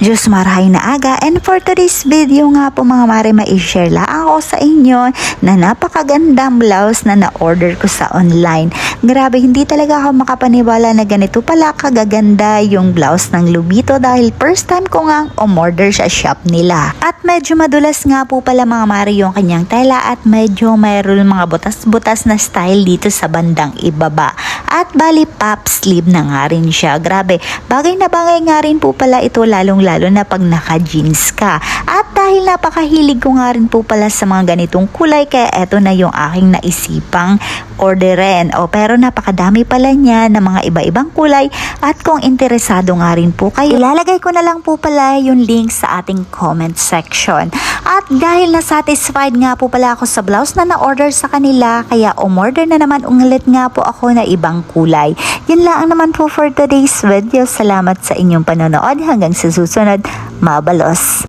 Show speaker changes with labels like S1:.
S1: Diyos marahay na aga, and for today's video nga po mga mare, mai-share lang ako sa inyo na napakagandang blouse na na-order ko sa online. Grabe, hindi talaga ako makapaniwala na ganito pala kagaganda yung blouse ng Lubito dahil first time ko nga umorder sa shop nila. At medyo madulas nga po pala mga mare yung kanyang tela at medyo mayroon mga butas-butas na style dito sa bandang ibaba. At bali pop sleeve na nga rin siya. Grabe, bagay na bagay nga rin po pala ito lalong-lalo na pag naka-jeans ka. At dahil napakahilig ko nga rin po pala sa mga ganitong kulay, kaya eto na yung aking naisipang orderin. Pero napakadami pala niya ng mga iba-ibang kulay at kung interesado nga rin po kayo, ilalagay ko na lang po pala yung link sa ating comment section. At dahil na-satisfied nga po pala ako sa blouse na na-order sa kanila, kaya umorder na naman ulit nga po ako na ibang kulay. Yun lang naman po for today's video. Salamat sa inyong panonood. Hanggang sa susunod, mabalos!